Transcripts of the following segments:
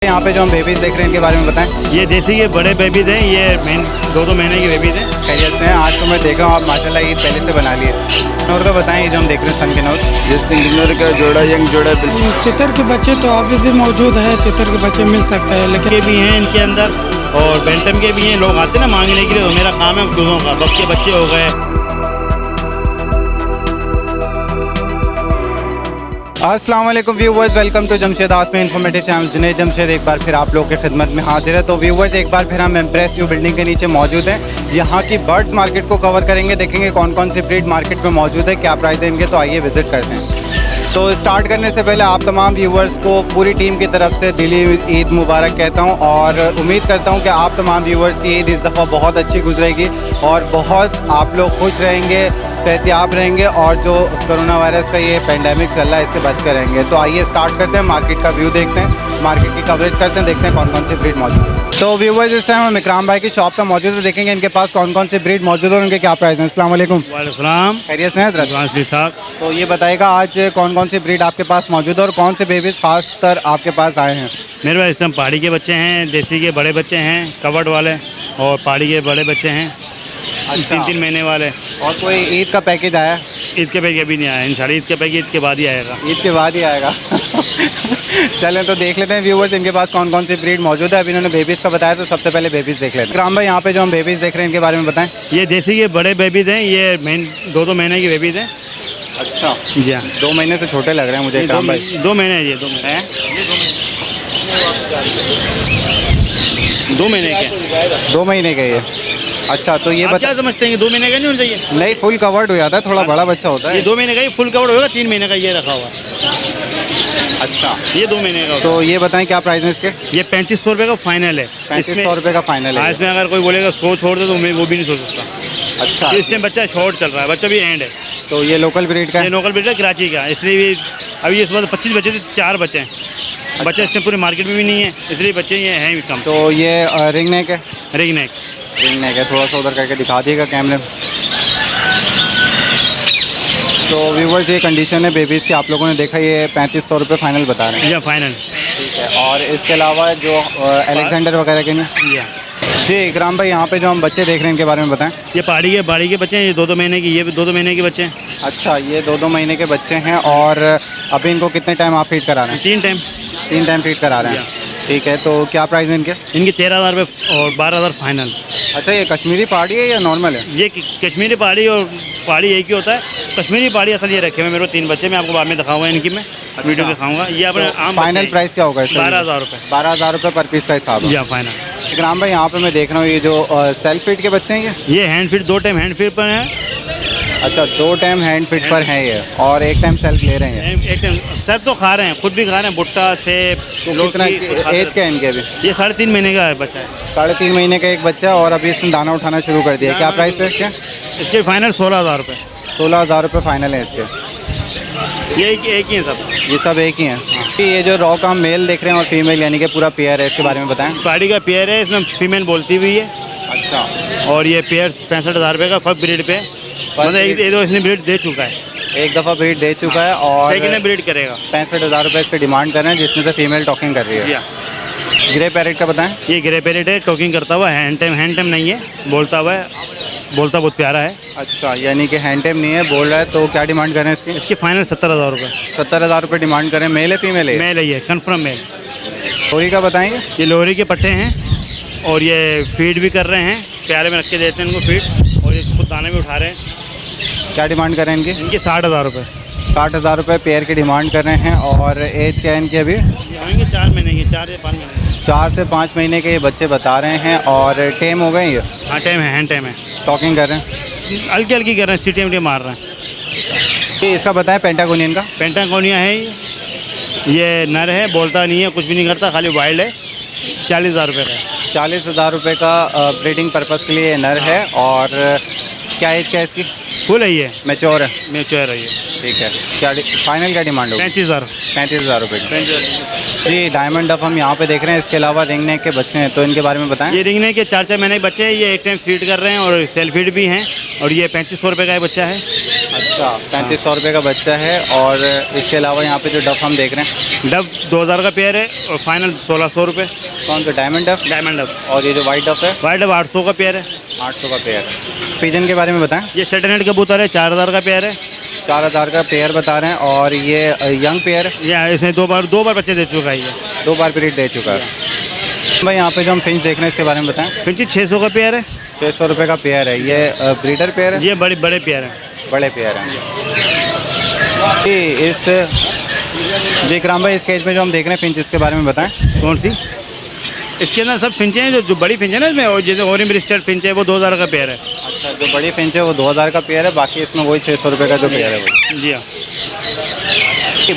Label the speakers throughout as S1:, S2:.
S1: यहाँ पे जो हम बेबीज देख रहे हैं इनके बारे में बताएं।
S2: ये देसी के बड़े बेबीज हैं, ये दो महीने के बेबीज हैं।
S1: खैरियत से हैं। आज तो मैं देखा हूँ आप माशाल्लाह ईद पहले से बना लिए। और तो बताएं, ये जो हम देख रहे हैं सन के नौर,
S3: ये सिंगनर का जोड़ा यंग जोड़ा बिल्कुल।
S4: तितर के बच्चे तो अभी भी मौजूद है, तितर के बच्चे मिल सकते हैं, लेकिन
S2: के भी हैं इनके अंदर और बेंटम के भी हैं। लोग आते हैं ना मांगने के लिए, तो मेरा काम है दूधों का। बस के बच्चे हो गए।
S1: अस्सलाम वालेकुम viewers, welcome to Jamshed Aasmi informative channel. Junaid Jamshed एक बार फिर आप लोगों की खिदमत में हाजिर है। तो व्यूवर्स, एक बार फिर हम इम्प्रेस यू बिल्डिंग के नीचे मौजूद हैं। यहाँ की बर्ड्स मार्केट को कवर करेंगे, देखेंगे कौन कौन सी ब्रीड मार्केट में मौजूद है, क्या प्राइस है इनके। तो आइए विजिट करते हैं। तो स्टार्ट करने से पहले आप तमाम व्यूवर्स को पूरी टीम की तरफ से दिली ईद मुबारक कहता हूँ और उम्मीद करता हूँ कि आप तमाम व्यूवर्स की ईद इस दफ़ा बहुत अच्छी गुजरेगी और बहुत आप लोग खुश रहेंगे, सेहतियाब रहेंगे और जो कोरोना वायरस का ये पेंडेमिक चल रहा है इससे बच कर रहेंगे। तो आइए स्टार्ट करते हैं, मार्केट का व्यू देखते हैं, मार्केट की कवरेज करते हैं, देखते हैं कौन कौन सी ब्रीड मौजूद है। तो व्यूवर्स, इस टाइम हम इकराम भाई की शॉप पर मौजूद है, देखेंगे इनके पास कौन कौन सी ब्रीड मौजूद है और उनके क्या प्राइस हैं। अस्सलाम वालेकुम।
S2: वालेकुम।
S1: खैरियत से हैं हज़रत?
S2: साहब,
S1: तो ये बताएगा आज कौन कौन सी ब्रीड आपके पास मौजूद है और कौन से बेबीज़ खास तर आपके पास आए हैं।
S2: मेरे पास इस टाइम पहाड़ी के बच्चे हैं, देसी के बड़े बच्चे हैं, कवर्ड वाले, और पहाड़ी के बड़े बच्चे हैं।
S1: अच्छा।
S2: 3 महीने वाले।
S1: और कोई ईद का पैकेज आया?
S2: ईद के पैकेज अभी नहीं आया, इंशाल्लाह ईद के पैकेज ईद के बाद ही आएगा।
S1: ईद के बाद ही आएगा। चलें तो देख लेते हैं व्यूवर्स इनके पास कौन कौन सी ब्रीड मौजूद है। अभी इन्होंने बेबीज़ का बताया, तो सबसे पहले बेबीज़ देख लेते हैं। राम भाई, यहाँ पे जो हम बेबीज़ देख रहे हैं इनके बारे में बताएं।
S2: ये देसी के बड़े बेबीज हैं, ये दो महीने के बेबीज हैं।
S1: अच्छा
S2: जी हाँ,
S1: 2 महीने से छोटे लग रहे हैं मुझे राम भाई।
S2: 2 महीने है, ये 2 महीने
S1: हैं?
S2: 2 महीने के।
S1: 2 महीने का ये। अच्छा, तो ये
S2: आप क्या समझते हैं कि 2 महीने का नहीं होना चाहिए?
S1: नहीं, फुल कवर्ड हो जाता है, थोड़ा बड़ा बच्चा होता
S2: ये
S1: है।
S2: 2 महीने का ही फुल कवर होगा, 3 महीने का ये रखा हुआ है।
S1: अच्छा,
S2: ये 2 महीने का होगा।
S1: तो ये बताएं क्या प्राइस है इसके।
S2: ये 3500 रुपये का फाइनल है।
S1: 3500 रुपये का फाइनल
S2: हाँ,
S1: है।
S2: इसमें अगर कोई बोलेगा 100 छोड़ दे तो मैं वो भी नहीं सोच सकता।
S1: अच्छा,
S2: इस टाइम बच्चा शॉर्ट चल रहा है, बच्चा भी एंड है।
S1: तो ये लोकल ब्रीड का
S2: ये
S1: है?
S2: लोकल ब्रीड है, कराची का। इसलिए भी अभी इस बार 25 बच्चे थे, 4 बच्चे हैं। बच्चे इस टाइम पूरे मार्केट में भी नहीं है, इसलिए बच्चे ये हैं भी कम।
S1: तो ये रिंग नेक है?
S2: Ring neck.
S1: रिंग नेक है, थोड़ा सा उधर करके दिखा दिएगा कैमरे में। तो व्यूवर्स, ये कंडीशन है बेबीज़ की, आप लोगों ने देखा। ये 3500 रुपये फाइनल बता रहे हैं।
S2: या फाइनल।
S1: ठीक है, और इसके अलावा जो अलेक्जेंडर वगैरह के नहीं।
S2: या
S1: जी इकराम भाई, यहाँ पे जो हम बच्चे देख रहे हैं इनके बारे में बताएं।
S2: ये पहाड़ी के बच्चे हैं, ये 2 महीने की, ये भी 2 महीने के बच्चे हैं।
S1: अच्छा, ये 2 महीने के बच्चे हैं और अभी इनको कितने टाइम आप फीड करा रहे हैं?
S2: 3 टाइम।
S1: 3 टाइम फीड करा रहे हैं। ठीक है, तो क्या प्राइस है इनके?
S2: इनकी 13,000 रुपये और 12,000 फाइनल।
S1: अच्छा, ये कश्मीरी पहाड़ी है या नॉर्मल है?
S2: ये कश्मीरी पहाड़ी और पहाड़ी एक ही होता है। कश्मीरी पहाड़ी असल ये रखे हुए मेरे 3 बच्चे, मैं आपको बाद में दिखाऊंगा इनकी, मैं वीडियो दिखाऊंगा। ये अपने आम
S1: फाइनल प्राइस क्या होगा इसका?
S2: 12,000 रुपये।
S1: 12,000 रुपये पर पीस का हिसाब है।
S2: या फाइनल।
S1: इकराम भाई, यहाँ पे मैं देख रहा हूँ ये जो सेल्फ फीड के बच्चे हैं
S2: ये hand feed, 2 time hand feed पर है।
S1: अच्छा, 2 टाइम हैंड फीड पर हैं ये और 1 टाइम सेल्फ ले रहे हैं।
S2: एक टाइम सब तो खा रहे हैं, खुद भी खा रहे हैं, भुट्टा सेब।
S1: तो कितना एज क्या है इनके अभी?
S2: ये 3.5 महीने का बच्चा है।
S1: 3.5 महीने का एक बच्चा और अभी इसने दाना उठाना शुरू कर दिया। क्या प्राइस है इसके?
S2: इसके फाइनल 16,000 रुपये।
S1: 16,000 रुपये फाइनल है इसके।
S2: ये एक ही है सब।
S1: ये सब एक ही हैं। ये जो रॉ का हम मेल देख रहे हैं और फीमेल यानी कि पूरा पेयर है, इसके बारे में बताएं।
S2: पहाड़ी का पेयर है, इसमें फीमेल बोलती हुई है।
S1: अच्छा,
S2: और ये पेयर 65,000 रुपये का फर्स्ट ब्रीड पे, मतलब एक दो इसने ब्रीड दे चुका है,
S1: एक दफ़ा ब्रीड दे चुका है और
S2: सेकंड ब्रीड करेगा।
S1: 65,000 रुपये इसके डिमांड कर रहे हैं, जिसमें से फीमेल टॉकिंग कर रही है।
S2: या
S1: ग्रे पैरेट का बताएं।
S2: ये ग्रे पैरेट है, टॉकिंग करता हुआ, हैंड टाइम नहीं है, बोलता हुआ है, बोलता बहुत प्यारा है।
S1: अच्छा, यानी कि हैंड टाइम नहीं है, बोल रहा है। तो क्या डिमांड कर रहे हैं इसकी?
S2: इसके फाइनल 70,000 रुपये।
S1: 70,000 रुपये डिमांड करें। मेल है फीमेल है?
S2: मेल है, ये कन्फर्म मेल।
S1: लोरी का बताएंगे।
S2: ये लोहरी के पट्टे हैं और ये फीड भी कर रहे हैं, प्यारे में रख के देते हैं इनको फीड, और ये खुद दाने भी उठा रहे हैं।
S1: क्या डिमांड कर रहे हैं इनकी?
S2: इनके 60,000 रुपये।
S1: 60,000 रुपये पेयर की डिमांड कर रहे हैं। और एज क्या है इनकी अभी?
S2: ये होंगे 4 महीने की, 4 या 5 महीने।
S1: 4 से 5 महीने के ये बच्चे बता रहे हैं और टेम हो गए ये?
S2: हाँ, टाइम है, हैंड टाइम है।
S1: टॉकिंग कर रहे हैं?
S2: हल्की हल्की कर रहे हैं, सीटी मार रहे हैं।
S1: ये इसका बताएं पेंटागोनियन का।
S2: पेंटागोनिया है ये नर है, बोलता नहीं है, कुछ भी नहीं करता, खाली वाइल्ड है। 40,000 रुपये का है।
S1: 40,000 रुपये का ब्रीडिंग पर्पज़ के लिए ये नर है। और क्या एज क्या है इसकी?
S2: फुल है ये,
S1: मैच्योर है?
S2: मैच्योर है ये।
S1: ठीक है, क्या फाइनल क्या डिमांड होगी?
S2: 35,000।
S1: 35,000 रुपये की। जी डायमंड डफ हम यहाँ पे देख रहे हैं। इसके अलावा रिंग नेक के बच्चे हैं, तो इनके बारे में बताएं।
S2: ये रिंग नेक के 4 महीने के बच्चे हैं, ये एक टाइम फीड कर रहे हैं और सेल फीड भी हैं, और ये 3500 रुपये का बच्चा है।
S1: अच्छा, 3500 रुपये का बच्चा है। और इसके अलावा यहाँ पे जो डफ हम देख रहे हैं,
S2: डब 2000 का पेयर है और फाइनल 1600 रुपये।
S1: कौन सा डायमंड डफ?
S2: Diamond dub.
S1: और ये जो वाइट डफ है
S2: वाइट डब 800 का पेयर है।
S1: 800 का पेयर है। पिजन के बारे में बताएं।
S2: ये सेटनेट कबूतर है, 4000 का पेयर है।
S1: 4000 का पेयर बता रहे हैं। और ये यंग पेयर है,
S2: ये इसने दो बार बच्चे दे चुका है ये।
S1: 2 बार ब्रीड दे चुका है भाई। यहाँ पे जो हम फिंच देख रहे हैं इसके बारे में बताएं।
S2: फिंची 600 का पेयर है।
S1: 600 रुपये का पेयर है। ये ब्रीडर पेयर है,
S2: ये बड़े पेयर है।
S1: बड़े पेयर हैं जी। इस जी इकराम भाई, इस केज में जो हम देख रहे हैं फिंच, इसके बारे में बताएं।
S2: कौन सी? इसके अंदर सब फिंचे हैं, जो बड़ी फिंच है ना इसमें, और जैसे ओरियन ब्रिस्टर फिंच है वो 2000 का पेयर है।
S1: अच्छा, जो बड़ी फिंच है वो 2000 का पेयर है, बाकी इसमें वही 600 रुपये का जो पेयर है वो।
S2: जी हाँ।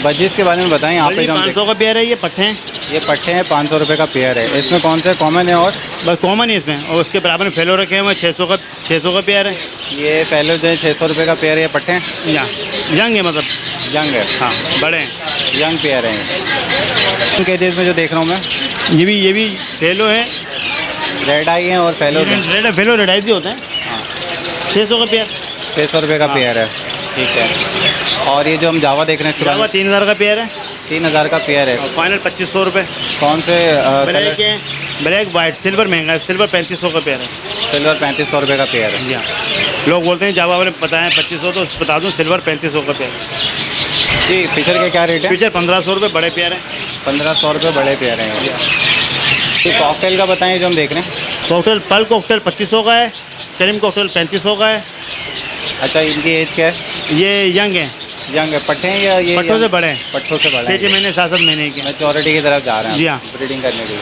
S1: बजिस के बारे में बताएं। यहाँ पे जो हम
S2: 500 का पेयर है। ये पट्टे हैं।
S1: ये पट्टे हैं, 500 रुपये का पेयर है। इसमें कौन से कॉमन है? और
S2: बस कॉमन है इसमें, और उसके बराबर में फेलो रखे हुए 600 का पेयर है।
S1: ये पहले जो है 600 रुपये का पेयर है। ये पट्टे हैं,
S2: या यंग है, मतलब
S1: यंग है।
S2: हाँ बड़े हैं,
S1: यंग पेयर हैं। इन केजेस में जो देख रहा हूँ मैं,
S2: ये भी फेलो है।
S1: रेड आई हैं और फेलो
S2: फेलो रेड आई भी होते हैं। 600 का पेयर।
S1: 600 रुपये का पेयर है। ठीक है। और ये जो हम जावा देख रहे हैं इसके बारे में,
S2: 3000 का पेयर है।
S1: 3000 का पेयर है।
S2: फाइनल 2500 रुपये।
S1: कौन से
S2: ब्लैक है, ब्लैक वाइट सिल्वर महंगा है। सिल्वर 3500 का पेयर है।
S1: सिल्वर 3500 रुपये का पेयर है।
S2: जी हाँ। लोग बोलते हैं जावा वाले बताएं 2500, तो बता दूँ सिल्वर 3500 का पेयर है।
S1: जी फिशर के क्या रेट है?
S2: फीचर 1500 रुपये, बड़े पेयर हैं।
S1: 1500 रुपये बड़े पेयर हैं। जी कॉकटेल का बताएं जो हम देख रहे हैं।
S2: कॉकटेल पल कॉकटेल 2500 का है। क्रीम कॉकटेल 3500 का है।
S1: अच्छा, इनकी एज क्या है?
S2: ये यंग है।
S1: यंग है। पट्टे हैं या ये
S2: पट्टों से बड़े हैं।
S1: पट्टों से बड़े
S2: 6 महीने 7 महीने के।
S1: मैच्योरिटी की तरफ जा रहे हैं
S2: जी हाँ।
S1: ब्रीडिंग करने के लिए।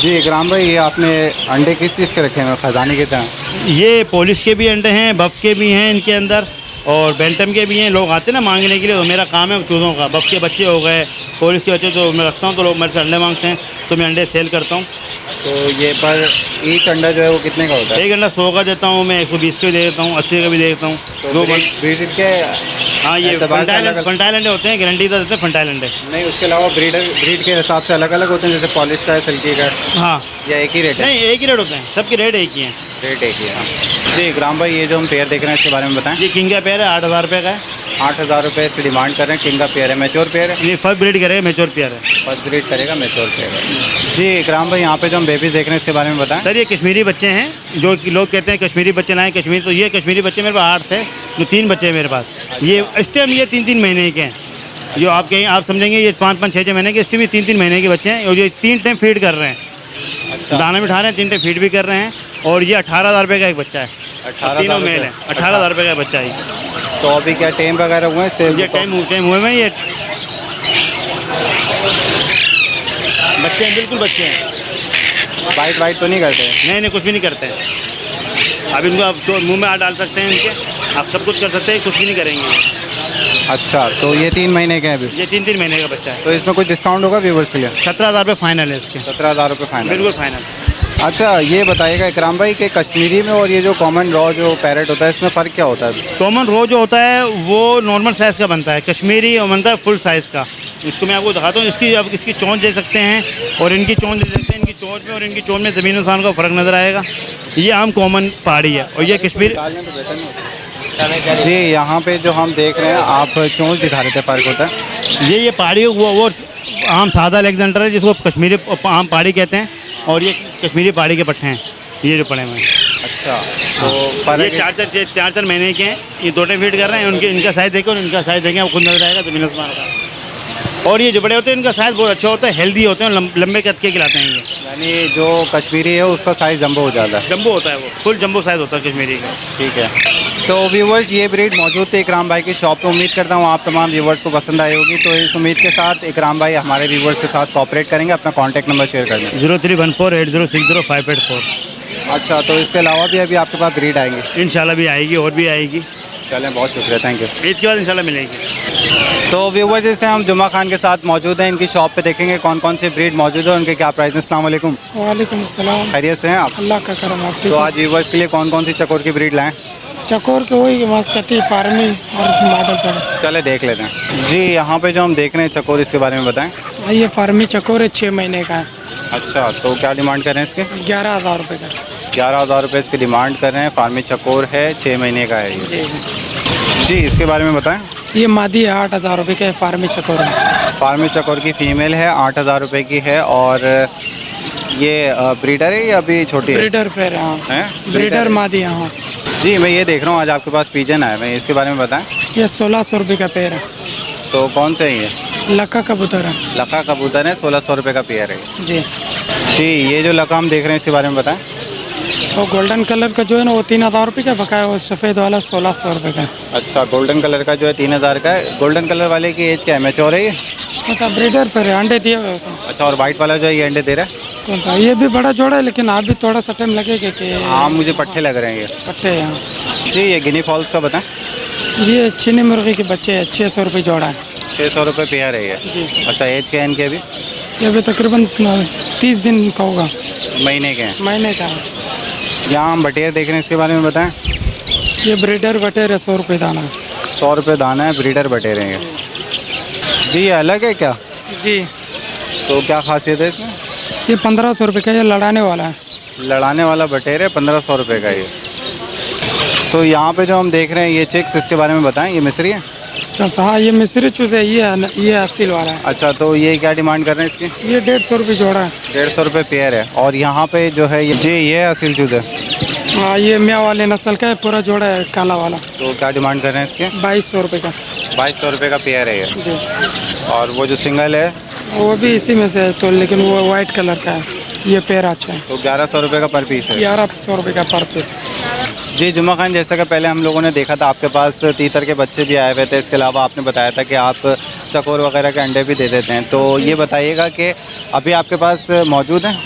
S1: जी इकराम भाई, ये आपने अंडे किस चीज़ के रखे हैं खजाने की तरह?
S2: ये पॉलिश के भी अंडे हैं, बफ के भी हैं इनके अंदर, और बेंटम के भी हैं। लोग आते हैं ना मांगने के लिए, तो मेरा काम है चूज़ों का। बफ के बच्चे हो गए, पॉलिश के बच्चे तो मैं रखता हूँ, तो लोग मेरे से अंडे मांगते हैं, तो मैं अंडे सेल करता हूँ।
S1: तो ये पर ईच अंडा जो है वो कितने का होता है?
S2: एक अंडा 100 का देता हूँ मैं, 120 का भी दे देता हूँ, 80 का भी दे देता हूँ।
S1: तो ब्रीड के
S2: हाँ, ये
S1: एतबार से
S2: फंटाइल अंडे होते हैं, गारंटी देते हैं फंटाइल अंडे।
S1: नहीं, उसके अलावा ब्रीड के हिसाब से अलग अलग होते हैं, जैसे पॉलिश का है, सिल्की का है,
S2: हाँ,
S1: या एक ही रेट है?
S2: नहीं एक ही रेट होते हैं, सबके रेट एक ही हैं।
S1: रेट एक ही है। जी इकराम भाई, ये जो हम पेयर देख रहे हैं इसके बारे में बताएं।
S2: ये किंग का पेयर है, 8000 रुपये का है।
S1: 8000 रुपये इसकी डिमांड कर रहे हैं। किंग का पेयर है, मैच्योर पेयर है।
S2: ये फर्स्ट ब्रीड करेगा, मैच्योर पेयर है।
S1: फर्स्ट ब्रीड करेगा, मैच्योर पेयर है। जी इकराम भाई, यहाँ पे जो हम बेबीज देख रहे हैं इसके बारे में बताएं।
S2: सर ये कश्मीरी बच्चे हैं, जो कि लोग कहते हैं कश्मीरी बच्चे लाएं कश्मीरी, तो ये कश्मीरी बच्चे मेरे पास 8 थे, जो 3 बच्चे हैं मेरे पास। ये इस टाइम ये 3-3 महीने के हैं। जो आप कहें, आप समझेंगे ये 5-5, 6-6 महीने के, इस टाइम ये 3-3 महीने के बच्चे हैं, और ये 3 टाइम फीड कर रहे हैं।
S1: अच्छा,
S2: दाना भी उठा रहे हैं, 3 टाइम फीड भी कर रहे हैं। और ये 18,000 रुपये का एक बच्चा है।
S1: 18,000
S2: तीनों मेल है, 18,000 रुपये का बच्चा है।
S1: तो अभी क्या टाइम वगैरह हुए हैं?
S2: ये टाइम हुए में ये बच्चे हैं, बिल्कुल बच्चे हैं।
S1: बाइट वाइट तो नहीं करते?
S2: नहीं, कुछ भी नहीं करते हैं। अब इनको आप तो मुंह में हाथ डाल सकते हैं इनके, आप सब कुछ कर सकते हैं, कुछ भी नहीं करेंगे।
S1: अच्छा, तो ये 3 महीने के हैं अभी?
S2: ये 3-3 महीने का बच्चा है।
S1: तो इसमें कुछ डिस्काउंट होगा व्यूवर्स के लिए?
S2: 17,000 रुपये फाइनल है इसके।
S1: 17,000 रुपये फाइनल?
S2: बिल्कुल फाइनल।
S1: अच्छा, ये बताइएगा इकराम भाई कि कश्मीरी में और ये जो कॉमन रॉ जो पैरेट होता है, इसमें फ़र्क क्या होता है?
S2: कॉमन रो जो होता है वो नॉर्मल साइज़ का बनता है, कश्मीरी और बनता है फुल साइज़ का। इसको मैं आपको दिखाता हूँ। इसकी अब इसकी चोंच दे सकते हैं और इनकी चोंच दे सकते हैं। इनकी चोंच में और इनकी चोंच में ज़मीन आसमान का फ़र्क नज़र आएगा। ये आम कॉमन पहाड़ी है, और ये कश्मीर।
S1: जी यहाँ पे जो हम देख रहे हैं, आप चोंच दिखा रहे थे, फ़र्क होता है?
S2: ये पहाड़ी वो आम सादा अलेक्जेंडर है, जिसको कश्मीरी आम पहाड़ी कहते हैं, और ये कश्मीरी पहाड़ी के पट्टे हैं, ये जो पड़े हुए हैं।
S1: अच्छा, तो
S2: ये 4-4 महीने के हैं। ये 2 टाइम फीड कर रहे हैं। उनके इनका साइज़ देखें और इनका साइज़ देखें, आपको खुद नजर आएगा ज़मीन आसमान का। और ये जो बड़े होते हैं इनका साइज़ बहुत अच्छा होता है, हेल्दी होते हैं, लंबे कद के खिलाते हैं ये।
S1: यानी जो कश्मीरी है उसका साइज़ जंबो हो जाता है?
S2: जंबो होता है, वो फुल जंबो साइज़ होता है कश्मीरी का।
S1: ठीक है। तो व्यूवर्स, ये ब्रीड मौजूद थे इकराम भाई की शॉप पे। उम्मीद करता हूँ आप तमाम व्यूवर्स को पसंद आई होगी। तो इस उम्मीद के साथ इकराम भाई हमारे व्यूवर्स के साथ कॉपरेट करेंगे। अपना कॉन्टैक्ट नंबर शेयर कर दें।
S2: 03148060
S1: अच्छा, तो इसके अलावा भी अभी आपके पास ब्रीड आएंगी?
S2: इंशाल्लाह भी आएगी, और भी आएगी।
S1: चलें, बहुत शुक्रिया, थैंक यू।
S2: ईद के बाद इंशाल्लाह मिलेगी।
S1: तो व्यूवर्स, इस टाइम हम जुम्मा खान के साथ मौजूद हैं। इनकी शॉप पे देखेंगे कौन कौन सी ब्रीड मौजूद है, उनके क्या प्राइस हैं। अस्सलाम वालेकुम।
S4: वालेकुम अस्सलाम।
S1: खैरियत से हैं आप?
S4: अल्लाह का करम। आप ठीक
S1: तो
S4: हो?
S1: आज व्यूवर्स के लिए कौन कौन सी चकोर की ब्रीड लाएँ?
S4: चकोर के वही मस्कटी, फार्मी और मॉडल पर।
S1: चले देख लेते हैं। जी यहाँ पे जो हम देख रहे हैं चकोर, इसके बारे में बताएं।
S4: ये फार्मी चकोर है, 6 महीने का है।
S1: अच्छा, तो क्या डिमांड कर रहे हैं इसके?
S4: 11,000 रुपये का।
S1: 11,000 रुपये इसकी डिमांड कर रहे हैं। फार्मी चकोर है, 6 महीने का है ये।
S4: जी।
S1: जी इसके बारे में बताएं।
S4: ये मादी है 8,000 रुपये का, फार्मी चकोर है।
S1: फार्मी चकोर की फ़ीमेल है, 8,000 रुपये की है। और ये ब्रीडर है या अभी छोटी है?
S4: ब्रीडर पेयर है, हाँ।
S1: हैं?
S4: ब्रीडर मादी है, हाँ।
S1: जी मैं ये देख रहा हूँ आज आपके पास पिजन आए हैं, इसके बारे में बताएं।
S4: ये 1,600 रुपये का पेयर है।
S1: तो कौन से हैं ये?
S4: लक्का कबूतर है।
S1: लका कबूतर है, 1,600 रुपये का पेयर है।
S4: जी।
S1: जी ये जो लका हम देख रहे हैं इसके बारे में बताएं।
S4: वो गोल्डन कलर का जो है ना वो 3,000 रुपये का बकाया, वो सफ़ेद वाला 1,600 रुपये का है।
S1: अच्छा गोल्डन कलर का जो है 3,000 का है। गोल्डन कलर वाले की एज क्या है, मैच्योर है ये?
S4: मतलब ब्रीडर पेयर है, अंडे दिए हुए उसमें।
S1: अच्छा और वाइट वाला जो है ये अंडे दे रहा है?
S4: कौन सा? ये भी बड़ा जोड़ा है, लेकिन आप भी थोड़ा सा टाइम लगेगा कि
S1: हाँ मुझे पट्टे लग रहे हैं ये।
S4: पट्टे हैं।
S1: जी ये गिनी फॉल्स का बताएं।
S4: ये चीनी मुर्गी के बच्चे है, 600 रुपये जोड़ा है।
S1: 600 रुपये पेयर है ये।
S4: जी।
S1: अच्छा एज क्या है इनके अभी?
S4: ये अभी तकरीबन 30 दिन का होगा,
S1: महीने के हैं।
S4: महीने का है।
S1: यहाँ हम बटेर देख रहे हैं, इसके बारे में बताएं।
S4: ये ब्रीडर बटेर है, 100 रुपये दाना।
S1: 100 रुपये दाना है, ब्रीडर बटेर हैं ये। जी ये अलग है क्या?
S4: जी।
S1: तो क्या खासियत है इसमें?
S4: ये 1,500 रुपये का, ये लड़ाने वाला है।
S1: लड़ाने वाला बटेर है, 1,500 रुपये का ये। तो यहाँ पे जो हम देख रहे हैं ये चिक्स, इसके बारे में बताएं। ये मिस्री है?
S4: हाँ ये मिस्री चूज़ है, ये असील वाला है।
S1: अच्छा तो ये क्या डिमांड कर रहे हैं इसकी?
S4: ये 150 रुपये जोड़ा है।
S1: 150 रुपये पेयर है। और यहाँ पे जो है ये जी ये असील चूज़ है।
S4: हाँ ये मियाँ वाले नस्ल का है, पूरा जोड़ा है काला वाला।
S1: तो क्या डिमांड कर रहे हैं इसके?
S4: 2,200 रुपये का।
S1: 2,200 रुपये का पेयर है ये।
S4: जी।
S1: और वो जो सिंगल है
S4: वो भी इसी में से है, तो लेकिन वो वाइट कलर का है। ये पेड़ अच्छा है।
S1: तो 1,100 रुपये का पर पीस है।
S4: 1,100 रुपये का पर पीस।
S1: जी जुम्मा खान, जैसा कि पहले हम लोगों ने देखा था आपके पास तीतर के बच्चे भी आए हुए थे, इसके अलावा आपने बताया था कि आप चकोर वगैरह के अंडे भी दे देते हैं। तो ये बताइएगा कि अभी आपके पास मौजूद हैं?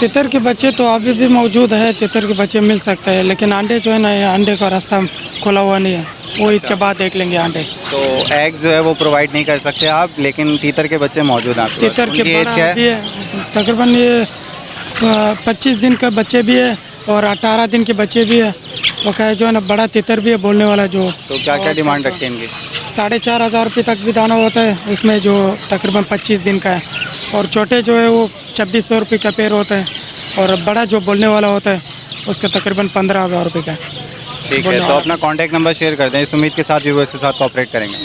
S4: तितर के बच्चे तो अभी भी मौजूद है, तितर के बच्चे मिल सकते हैं, लेकिन अंडे जो है ना, ये अंडे का रास्ता खुला हुआ नहीं है। वो ईद के बाद देख लेंगे अंडे।
S1: तो एग्स जो है वो प्रोवाइड नहीं कर सकते आप, लेकिन तीतर के बच्चे मौजूद हैं आपके पास।
S4: तितर के
S1: उनकी एज
S4: बड़ा
S1: क्या
S4: भी
S1: है?
S4: है, तकरीबन ये 25 दिन का बच्चे भी है और 18 दिन के बच्चे भी है। वो क्या है जो है ना, बड़ा तितर भी है बोलने वाला जो।
S1: तो क्या क्या डिमांड रखते हैं इनकी?
S4: 4,500 रुपये तक भी दाना होता है उसमें, जो तकरीबन 25 दिन का है। और छोटे जो है वो 2,600 रुपये का पेड़ होता है, और बड़ा जो बोलने वाला होता है उसका तकरीबन 15,000 रुपये का है।
S1: ठीक है, तो अपना कॉन्टैक्ट नंबर शेयर कर दें, इस उम्मीद के साथ व्यूवर्स के साथ कोऑपरेट करेंगे।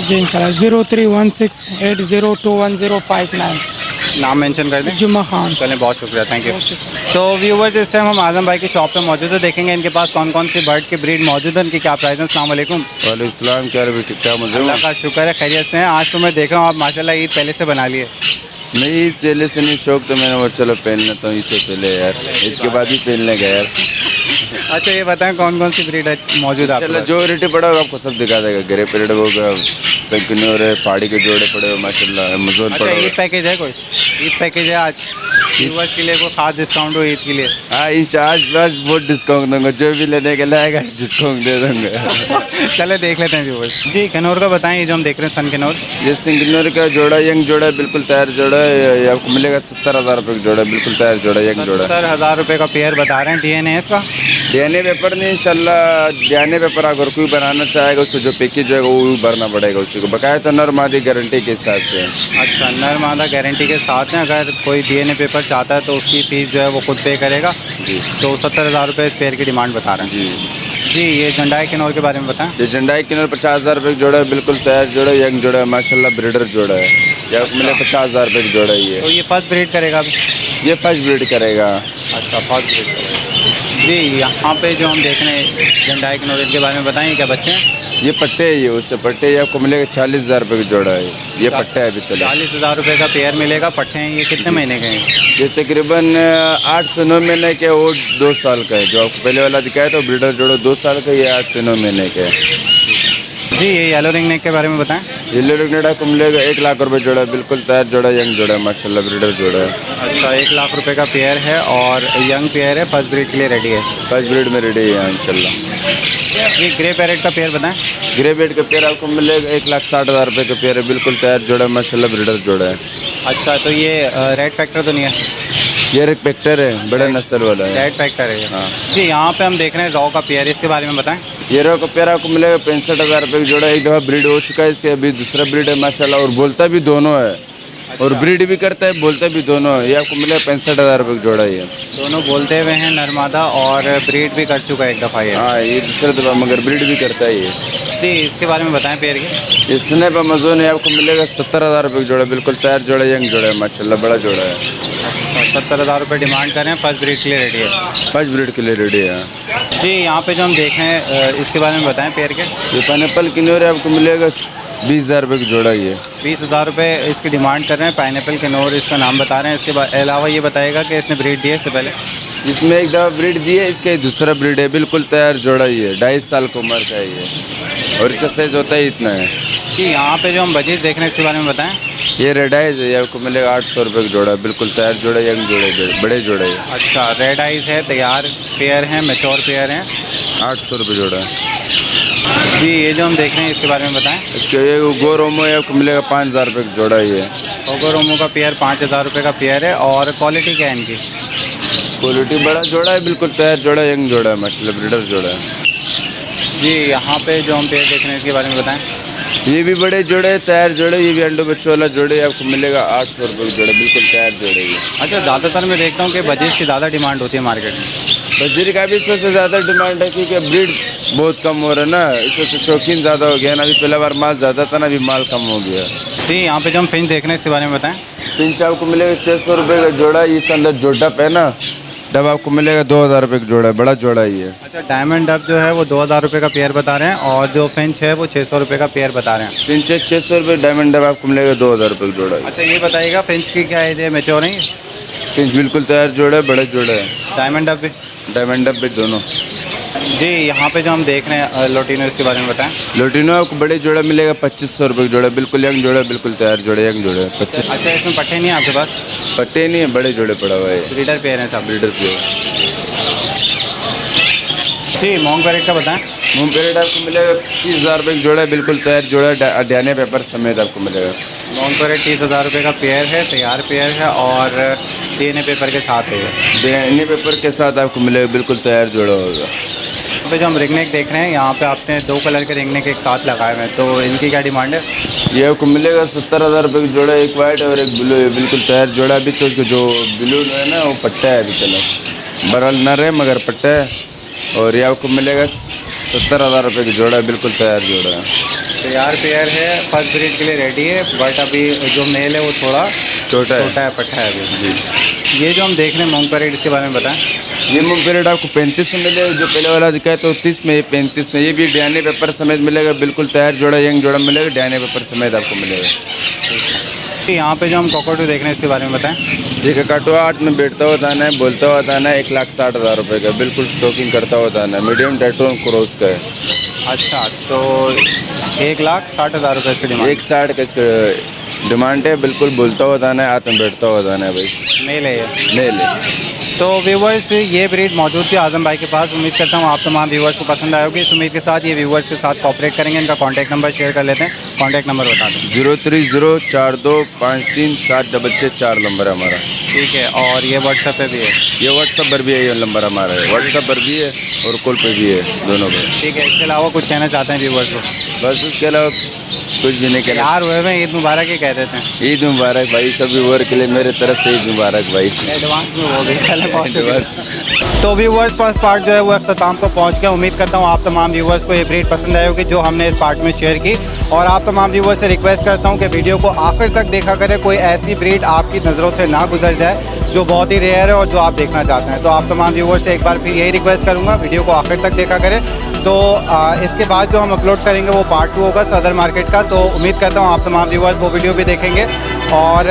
S4: जी इंशाल्लाह। 0316802105
S1: नाम मेंशन कर दें।
S4: जुम्मा खान।
S1: चलें बहुत शुक्रिया, थैंक यू। तो व्यूवर्स इस टाइम हम आजम भाई की शॉप पे मौजूद है, देखेंगे इनके पास कौन कौन सी बर्ड की ब्रीड मौजूद है, उनकी क्या प्राइस है। अस्सलाम वालेकुम।
S3: वालेकुम, क्या रहे ठीक ठाक मजे
S1: अल्लाह का शुक्र है, खैरियत से हैं। आज तो मैं देख रहा हूँ आप माशाल्लाह ईद पहले से बना लिए।
S3: नहीं, चेले से नहीं शौक, तो मैंने वो चलो पहन लेता हूँ इससे पहले यार, इसके बाद ही पहनने गया यार।
S1: अच्छा ये बताएं कौन कौन सी ब्रीड है मौजूद है आपके
S3: चलो
S1: पास?
S3: जो रेट पड़ा होगा आपको सब दिखा देगा। ग्रे पीरियड होगा, संकिन्योर है, पहाड़ी के जोड़े पड़े हुए माशाल्लाह, अमेज़न
S1: अच्छा
S3: पड़ा
S1: ईद
S3: हुआ।
S1: पैकेज है कोई? ईद पैकेज है आज व्यूवर्स के लिए, कोई खास डिस्काउंट हो ईद के लिए?
S3: हाँ इस आज बहुत डिस्काउंट दूंगा, जो भी लेने के लाएगा डिस्काउंट दे दूंगा।
S1: चले देख लेते हैं व्यूवर्स। जी किन्नौर का बताएं, ये जो हम देख रहे हैं सन किन्नौर।
S3: ये सिंकिन्योर का जोड़ा, यंग जोड़ा है, बिल्कुल तैयार जोड़ा है। ये आपको मिलेगा 70,000 रुपये का जोड़ा, बिल्कुल तैयार जोड़ा, यंग जोड़ा।
S1: 70,000 रुपये का पेयर बता रहे हैं। DNA इसका?
S3: डीएनए पेपर नहीं, इंशाल्लाह डीएनए पेपर अगर कोई बनाना चाहेगा उसको जो पैकेज होगा वो भी भरना पड़ेगा उसी को, बकाया तो नर मादी गारंटी के साथ से।
S1: अच्छा नर मादा गारंटी के साथ हैं। अगर कोई DNA पेपर चाहता है तो उसकी फ़ीस जो है वो खुद पे करेगा।
S3: जी।
S1: तो 70,000 रुपये इस पेयर की डिमांड बता रहे हैं।
S3: जी।
S1: जी ये झंडाई किन्नौर के बारे में बताएं।
S3: ये झंडाई किन्नौर 50,000 रुपये का जोड़ा है, बिल्कुल तैयार जोड़ा है, यंग जोड़ा है माशाल्लाह, ब्रीडर जोड़ा है। ये आपको मिले 50,000 रुपये का जोड़ा है ये।
S1: तो ये फर्स्ट ब्रीड करेगा अभी?
S3: ये फर्स्ट ब्रीड करेगा।
S1: अच्छा फर्स्ट ब्रीड करेगा। जी यहाँ पे जो हम देख रहे हैं झंडाई किन्नौर के बारे में बताएं, क्या बच्चे हैं?
S3: ये पट्टे है, ये उससे पट्टे ये आपको मिलेगा 40,000 रुपये का जोड़ा है। ये पट्टा है अभी चले।
S1: 40,000 रुपये का पेयर मिलेगा। पट्टे हैं ये कितने महीने के हैं?
S3: ये तकरीबन 8 से 9 महीने के, वो 2 साल का है। जो आपको पहले वाला दिखाया था ब्रीडर जोड़ा 2 साल का, ये 8 से 9 महीने का है।
S1: जी ये येलो रिंग नेक के बारे में बताएं।
S3: येलो रिंगनेट आपको मिलेगा 1 लाख रुपये जोड़ा, बिल्कुल तैयार जोड़ा, यंग जोड़ा है माशाल्लाह, ब्रीडर जोड़ा है।
S1: अच्छा 1 लाख रुपए का पेयर है और यंग पेयर है, फर्स्ट ब्रीड के लिए रेडी है।
S3: फर्स्ट ब्रीड में रेडी है इंशाल्लाह।
S1: जी ग्रे पैरेट का पेयर बताएं।
S3: ग्रे बेड का पेयर आपको मिलेगा 1,60,000 रुपये का पेयर है, बिल्कुल तैयार जोड़ा है माशाल्लाह, ब्रीडर जोड़ा है।
S1: अच्छा तो ये रेड फैक्टर तो नहीं है?
S3: ये रिपेक्टर है, बड़ा नस्ल वाला है।
S1: रेड फैक्टर है ये।
S3: हाँ।
S1: जी यहाँ पे हम देख रहे हैं रॉ का पेयर, इसके बारे में बताएं।
S3: ये रो का पेयर आपको मिलेगा 65,000 रुपये का जोड़ा। एक दफ़ा ब्रीड हो चुका है, इसके अभी दूसरा ब्रीड है माशाल्लाह, और बोलता भी दोनों है। और ब्रीड भी करता है, बोलता भी दोनों है। ये आपको मिलेगा 65,000 रुपये का जोड़ा ये।
S1: दोनों बोलते हुए हैं नरमादा, और ब्रीड भी कर चुका है एक दफ़ा ये।
S3: हाँ ये दूसरा दफ़ा, मगर ब्रीड भी करता है ये।
S1: जी इसके बारे में बताएं पेयर की।
S3: ये स्नैप अमेजोन है, आपको मिलेगा 70,000 रुपये का जोड़ा, बिल्कुल तैयार जोड़ा, यंग जोड़ा है माशाल्लाह, बड़ा जोड़ा है।
S1: 70,000 रुपये डिमांड करें, फर्स्ट ब्रीड के लिए रेडी है।
S3: फर्स्ट ब्रीड के लिए रेडी है।
S1: जी यहाँ पे जो हम देख रहे हैं इसके बारे में बताएं पेयर के।
S3: ये पाइनएप्पल किन्नौर है, आपको मिलेगा 20,000 रुपये का जोड़ा। ये
S1: 20,000 रुपये इसकी डिमांड कर रहे हैं। पाइनएप्पल किन्नौर इसका नाम बता रहे हैं। इसके अलावा ये बताएगा कि इसने ब्रीड दी है इससे पहले।
S3: इसमें एक दफ़ा ब्रीड दी है, इसका दूसरा ब्रीड है, बिल्कुल तैयार जोड़ा ही है, 2.5 साल की उम्र का है ये, और इसका साइज़ होता ही इतना है।
S1: जी यहाँ पे जो हम बजीज देख रहे हैं इसके बारे में बताएं।
S3: ये रेड आइज है, आपको मिलेगा 800 रुपये का जोड़ा, बिल्कुल तैयार जोड़ा, यंग जोड़े, बड़े जोड़े है।
S1: अच्छा रेड आइज है, तैयार पेयर हैं, मैच्योर पेयर हैं,
S3: 800 रुपये जोड़ा है।
S1: जी ये जो हम देख रहे हैं इसके बारे में बताएं।
S3: इसके ये गोरोमो है, आपको मिलेगा 5,000 रुपये का जोड़ा ही है।
S1: ओगोरोमो का पेयर 5,000 रुपये का पेयर है। और क्वालिटी क्या है इनकी?
S3: क्वालिटी बड़ा जोड़ा है, बिल्कुल तैयार जोड़ा, यंग जोड़ा है माशाल्लाह, ब्रीडर जोड़ा है।
S1: जी यहाँ पे जो हम पेयर देख रहे हैं इसके बारे में बताएं।
S3: ये भी बड़े जोड़े, तैयार जोड़े, ये भी अंडो बच्चों वाला जोड़े, आपको मिलेगा 800 रुपये का जोड़ा, बिल्कुल तैयार जोड़े ये।
S1: अच्छा ज़्यादातर मैं देखता हूँ कि बजीज की ज़्यादा डिमांड होती है मार्केट में।
S3: बजीर का भी सबसे ज़्यादा डिमांड है, क्योंकि ब्रीड बहुत कम हो रहा है ना, इससे शौकीन ज़्यादा हो गया ना। अभी पहला बार माल ज़्यादा था ना, अभी माल कम हो गया।
S1: जी यहाँ पे जो हम फिंच देख रहे हैं इसके बारे में बताएं।
S3: फिंच आपको मिलेगा 600 रुपये का जोड़ा, इसके अंदर जोड़प है ना, डब आपको मिलेगा 2,000 रुपये का जोड़ा है, बड़ा जोड़ा ही है।
S1: अच्छा डायमंड डब जो है वो 2,000 रुपये का पेयर बता रहे हैं, और जो फिंच है वो 600 रुपये का पेयर बता रहे हैं।
S3: फिंच 600 रुपये, डायमंड डब आपको मिलेगा 2,000 रुपये का जोड़ा है।
S1: अच्छा ये बताइएगा फिंच की क्या एज है, मैच्योर है?
S3: फिंच बिल्कुल तैयार जोड़ा है, बड़े जोड़ा है।
S1: डायमंड डब भी?
S3: डायमंड डब भी दोनों।
S1: जी यहाँ पे जो हम देख रहे हैं लोटिनो इसके बारे में बताएं।
S3: लोटिनो आपको बड़े जोड़ा मिलेगा 2,500 रुपये का जोड़ा, बिल्कुल यंग जोड़ा, बिल्कुल तैयार जोड़ा, यंग जोड़ा है 25।
S1: अच्छा इसमें पट्टे नहीं है आपके पास?
S3: पट्टे नहीं है, बड़े जोड़े पड़ा हुआ है,
S1: ब्रीडर पेयर हैं सब।
S3: ब्रीडर पे।
S1: जी मॉन्ग पैरेट का बताएं।
S3: मूंग पैरेट आपको मिलेगा 30,000 रुपये का जोड़ा है, बिल्कुल तैयार जोड़ा है, अड्याने पेपर समेत आपको मिलेगा।
S1: मॉन्ग पैरेट 30,000 रुपये का पेयर है, तैयार पेयर है, और DNA पेपर के साथ है।
S3: डीएनए पेपर के साथ आपको मिलेगा, बिल्कुल तैयार जोड़ा होगा।
S1: यहाँ पे जो हम रिंगनेक देख रहे हैं, यहाँ पे आपने 2 कलर के रिंगनेक एक साथ लगाए हुए हैं, तो इनकी क्या डिमांड है?
S3: ये आपको मिलेगा 70,000 रुपये का जोड़ा, एक वाइट और एक ब्लू है, बिल्कुल तैयार जोड़ा। अभी तो उसको जो ब्लू है ना वो पट्टा है, अभी चलो बरल नर है मगर पट्टा है, और ये आपको मिलेगा 70,000 रुपये का जोड़ा, बिल्कुल तैयार जोड़ा है।
S1: तैयार पेयर है, फर्स्ट ब्रीड के लिए रेडी है, बट अभी जो मेल है वो थोड़ा
S3: छोटा है,
S1: पट्टा है अभी। जी ये जो हम देख रहे हैं मॉन्ग पैरेट इसके बारे में बताएं।
S3: ये मूंग पैरेट आपको 35 में मिलेगा, जो पहले वाला दिखा है तो 30 में, ये 35 में। ये भी डीएनए पेपर समेत मिलेगा, बिल्कुल तैयार जोड़ा, यंग जोड़ा मिलेगा, डीएनए पेपर समेत आपको मिलेगा।
S1: यहाँ पे जो हम कोकोटू देख रहे हैं इसके बारे में बताएं।
S3: ठीक है, काटवा 8 में बैठता हुआ दाना है, बोलता हुआ दाना है, 1,60,000 रुपये का, बिल्कुल स्टॉकिंग करता हुआ दाना है, मीडियम डेटोन क्रॉस का है।
S1: अच्छा तो 1,60,000 रुपये इसकी डिमांड।
S3: 1,60 का इसका डिमांड है, बिल्कुल बोलता हुआ दाना है, हाथ में बैठता हुआ दाना है भाई,
S1: मेल है ये।
S3: मेल है।
S1: तो व्यूवर्स ये ब्रीड मौजूद थी आजम भाई के पास। उम्मीद करता हूँ आप तमाम व्यूवर्स को पसंद आएगी। इस उम्मीद के साथ ये व्यूवर्स के साथ कॉपरेट करेंगे। इनका कॉन्टैक्ट नंबर शेयर कर लेते हैं। कॉन्टैक्ट नंबर बता दें।
S3: 03042537664 नंबर है हमारा।
S1: ठीक है, और ये व्हाट्सएप पे भी है?
S3: ये व्हाट्सएप पर भी है, ये नंबर हमारा है, व्हाट्सएप पर भी है और कॉल पे भी है, दोनों पे।
S1: ठीक है, इसके अलावा कुछ कहना चाहते हैं व्यूवर्स को?
S3: बस उसके अलावा कुछ भी नहीं कहना।
S1: यार हुए में ईद मुबारक ही कह देते हैं।
S3: ईद मुबारक भाई, सभी व्यूअर के लिए मेरे तरफ से ईद मुबारक भाई,
S1: एडवांस में वो भी चले। तो व्यूवर्स फर्स्ट पार्ट जो है वो अख्ताम को पहुंच गया। उम्मीद करता हूं आप तमाम व्यूवर्स को ये ब्रीड पसंद आई होगी जो हमने इस पार्ट में शेयर की, और आप तमाम व्यूवर्स से रिक्वेस्ट करता हूं कि वीडियो को आखिर तक देखा करें। कोई ऐसी ब्रीड आपकी नज़रों से ना गुजर जाए जो बहुत ही रेयर है और जो आप देखना चाहते हैं। तो आप तमाम व्यूवर्स से एक बार फिर यही रिक्वेस्ट करूँगा, वीडियो को आखिर तक देखा करें। तो इसके बाद जो हम अपलोड करेंगे वो पार्ट 2 होगा सदर मार्केट का। तो उम्मीद करता हूँ आप तमाम व्यूवर्स वो वीडियो भी देखेंगे, और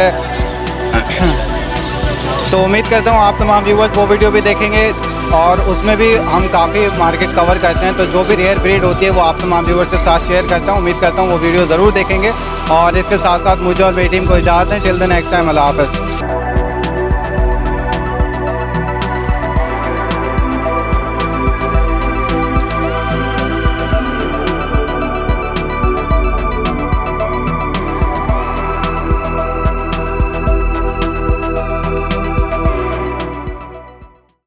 S1: तो उम्मीद करता हूँ आप तमाम व्यूवर्स वो वीडियो भी देखेंगे, और उसमें भी हम काफ़ी मार्केट कवर करते हैं। तो जो भी रेयर ब्रीड होती है वो आप तमाम व्यूवर्स के साथ शेयर करता हूँ। उम्मीद करता हूँ वो वीडियो ज़रूर देखेंगे, और इसके साथ साथ मुझे और मेरी टीम को इजाज़त दें। टिल द नेक्स्ट टाइम, अल्लाह हाफ़िज़।